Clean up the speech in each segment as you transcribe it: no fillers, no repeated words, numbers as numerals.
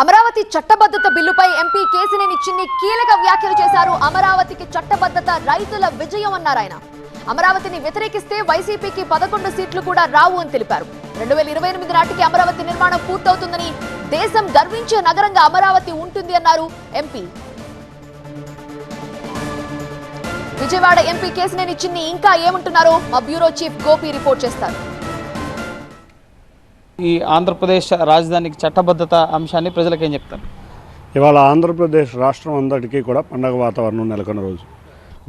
అమరావతి చట్టబద్ధత బిల్లుపై ఎంపీ కేసినేని చిన్ని కీలక వ్యాఖ్యలు చేశారు. అమరావతికి చట్టబద్ధత రైతుల విజయం అన్నారు ఆయన. అమరావతిని వ్యతిరేకిస్తే వైసీపీకి 11 సీట్లు కూడా రావు అని తెలిపారు. 2028 నాటికి అమరావతి నిర్మాణం పూర్తవుతుందని, దేశం గర్వించే నగరంగా అమరావతి ఉంటుంది అన్నారు ఎంపీ. విజయవాడ ఎంపీ కేసినేని చిన్ని ఇంకా ఏమంటున్నారో మా బ్యూరో చీఫ్ గోపి రిపోర్ట్ చేస్తారు. ఈ ఆంధ్రప్రదేశ్ రాజధానికి చట్టబద్ధత అంశాన్ని ప్రజలకు ఏం చెప్తారు? ఇవాళ ఆంధ్రప్రదేశ్ రాష్ట్రం అందరికీ కూడా పండగ వాతావరణం నెలకొన్న రోజు.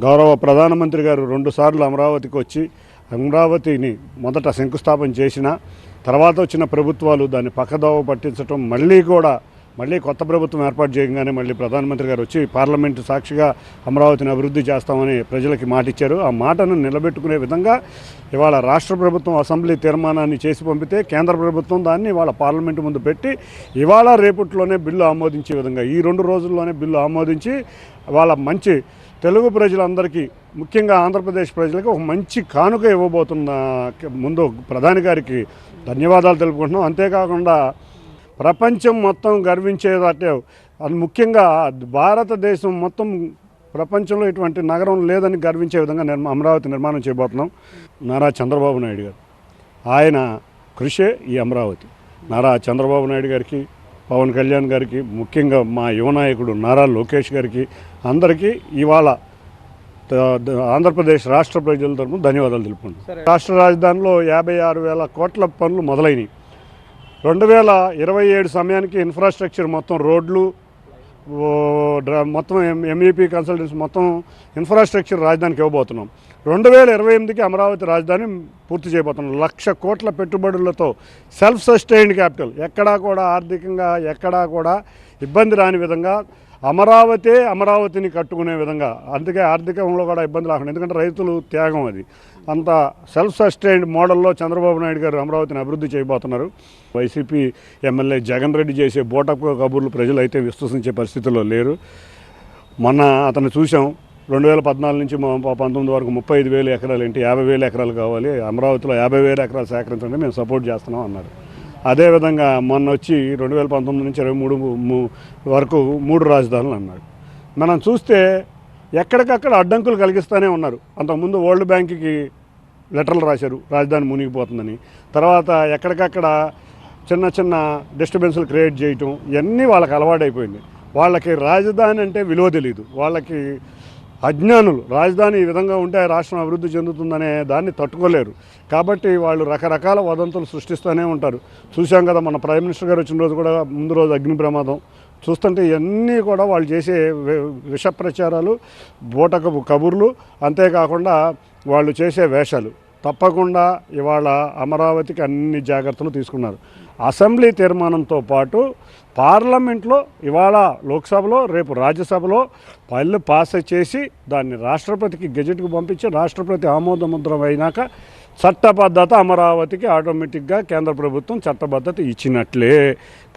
గౌరవ ప్రధానమంత్రి గారు 2 సార్లు అమరావతికి వచ్చి అమరావతిని మొదట శంకుస్థాపన చేసిన తర్వాత వచ్చిన ప్రభుత్వాలు దాన్ని పక్కదోవ పట్టించడం, మళ్ళీ కొత్త ప్రభుత్వం ఏర్పాటు చేయగానే మళ్ళీ ప్రధానమంత్రి గారు వచ్చి పార్లమెంటు సాక్షిగా అమరావతిని అభివృద్ధి చేస్తామని ప్రజలకి మాట ఇచ్చారు. ఆ మాటను నిలబెట్టుకునే విధంగా ఇవాళ రాష్ట్ర ప్రభుత్వం అసెంబ్లీ తీర్మానాన్ని చేసి పంపితే కేంద్ర ప్రభుత్వం దాన్ని ఇవాళ పార్లమెంటు ముందు పెట్టి ఇవాళ రేపట్లోనే బిల్లు ఆమోదించే విధంగా ఈ 2 రోజుల్లోనే బిల్లు ఆమోదించి వాళ్ళ మంచి తెలుగు ప్రజలందరికీ, ముఖ్యంగా ఆంధ్రప్రదేశ్ ప్రజలకు ఒక మంచి కానుక ఇవ్వబోతున్న ముందు ప్రధాని గారికి ధన్యవాదాలు తెలుపుకుంటున్నాం. అంతేకాకుండా ప్రపంచం మొత్తం గర్వించేదటే, అది ముఖ్యంగా భారతదేశం మొత్తం ప్రపంచంలో ఇటువంటి నగరం లేదని గర్వించే విధంగా అమరావతి నిర్మాణం చేయబోతున్నాం. నారా చంద్రబాబు నాయుడు గారు, ఆయన కృషే ఈ అమరావతి. నారా చంద్రబాబు నాయుడు గారికి, పవన్ కళ్యాణ్ గారికి, ముఖ్యంగా మా యువ నాయకుడు నారా లోకేష్ గారికి అందరికీ ఇవాళ ఆంధ్రప్రదేశ్ రాష్ట్ర ప్రజల తరపున ధన్యవాదాలు తెలుపుకుంటున్నాం. రాష్ట్ర రాజధానిలో 56,000 కోట్ల పనులు మొదలైనవి. 2027 సమయానికి ఇన్ఫ్రాస్ట్రక్చర్ మొత్తం రోడ్లు మొత్తం ఎంఈపీ కన్సల్టెన్సీ మొత్తం ఇన్ఫ్రాస్ట్రక్చర్ రాజధానికి ఇవ్వబోతున్నాం. 2028కి అమరావతి రాజధాని పూర్తి చేయబోతున్నాం. 1,00,000 కోట్ల పెట్టుబడులతో సెల్ఫ్ సస్టైన్డ్ క్యాపిటల్, ఆర్థికంగా ఎక్కడా కూడా ఇబ్బంది రాని విధంగా అమరావతిని కట్టుకునే విధంగా, అందుకే ఆర్థికంలో కూడా ఇబ్బంది రాకుండా, ఎందుకంటే రైతులు త్యాగం అది. అంత సెల్ఫ్ సస్టైన్డ్ మోడల్లో చంద్రబాబు నాయుడు గారు అమరావతిని అభివృద్ధి చేయబోతున్నారు. వైసీపీ ఎమ్మెల్యే జగన్ రెడ్డి చేసే బోటపు కబుర్లు ప్రజలు అయితే విశ్వసించే పరిస్థితుల్లో లేరు. మొన్న అతను చూసాం, 2014 నుంచి 19 వరకు 35,000 ఎకరాలు ఏంటి, 50,000 ఎకరాలు కావాలి, అమరావతిలో 50,000 ఎకరాలు సేకరించండి, మేము సపోర్ట్ చేస్తున్నాం అన్నారు. అదేవిధంగా మొన్న వచ్చి 2019 నుంచి 23 వరకు 3 రాజధానులు అన్నాడు. మనం చూస్తే ఎక్కడికక్కడ అడ్డంకులు కలిగిస్తూనే ఉన్నారు. అంతకుముందు వరల్డ్ బ్యాంక్కి లెటర్లు రాశారు రాజధాని మునిగిపోతుందని. తర్వాత ఎక్కడికక్కడ చిన్న డిస్టర్బెన్స్లు క్రియేట్ చేయటం, ఇవన్నీ వాళ్ళకి అలవాటైపోయింది. వాళ్ళకి రాజధాని అంటే విలువ తెలియదు, వాళ్ళకి అజ్ఞానులు. రాజధాని ఈ విధంగా ఉంటే రాష్ట్రం అభివృద్ధి చెందుతుందనే దాన్ని తట్టుకోలేరు. కాబట్టి వాళ్ళు రకరకాల వదంతులు సృష్టిస్తూనే ఉంటారు. చూసాం కదా, మన ప్రైమ్ మినిస్టర్ గారు వచ్చిన రోజు కూడా ముందు రోజు అగ్ని ప్రమాదం చూస్తుంటే ఇవన్నీ కూడా వాళ్ళు చేసే విష ప్రచారాలు, బూటకపు కబుర్లు, అంతేకాకుండా వాళ్ళు చేసే వేషాలు. తప్పకుండా ఇవాళ అమరావతికి అన్ని జాగ్రత్తలు తీసుకున్నారు. అసెంబ్లీ తీర్మానంతో పాటు పార్లమెంట్లో ఇవాళ లోక్సభలో, రేపు రాజ్యసభలో బిల్లు పాస్ చేసి దాన్ని రాష్ట్రపతికి గెజెట్కు పంపించి రాష్ట్రపతి ఆమోద ముద్ర అయినాక చట్టబద్ధత అమరావతికి ఆటోమేటిక్గా కేంద్ర ప్రభుత్వం చట్టబద్ధత ఇచ్చినట్లే.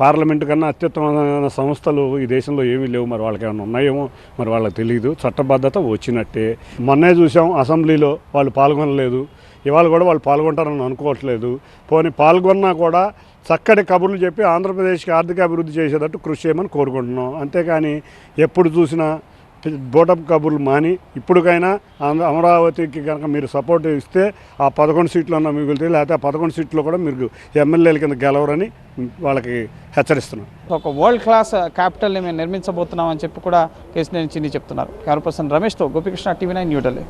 పార్లమెంటు కన్నా అత్యుత్తమమైన సంస్థలు ఈ దేశంలో ఏమీ లేవు. మరి వాళ్ళకి ఏమైనా ఉన్నాయేమో మరి వాళ్ళకి తెలియదు. చట్టబద్ధత వచ్చినట్టే. మొన్నే చూసాం, అసెంబ్లీలో వాళ్ళు పాల్గొనలేదు. ఇవాళ కూడా వాళ్ళు పాల్గొంటారని అనుకోవట్లేదు. పోనీ పాల్గొన్నా కూడా చక్కటి కబుర్లు చెప్పి ఆంధ్రప్రదేశ్కి ఆర్థిక అభివృద్ధి చేసేటట్టు కృషి చేయమని కోరుకుంటున్నాం. అంతేకాని ఎప్పుడు చూసినా బోటప్ కబుర్లు మాని ఇప్పటికైనా అమరావతికి కనుక మీరు సపోర్ట్ ఇస్తే ఆ 11 సీట్లన్నా మిగులుతాయి, లేకపోతే ఆ 11 సీట్లో కూడా మీరు ఎమ్మెల్యేల కింద గెలవరని వాళ్ళకి హెచ్చరిస్తున్నాం. ఒక వరల్డ్ క్లాస్ క్యాపిటల్ని మేము నిర్మించబోతున్నాం అని చెప్పి కూడా కేసినేని చిన్ని చెప్తున్నారు. కెమెరా పర్సన్ రమేష్తో గోపికృష్ణ, TV9 న్యూఢిల్లీ.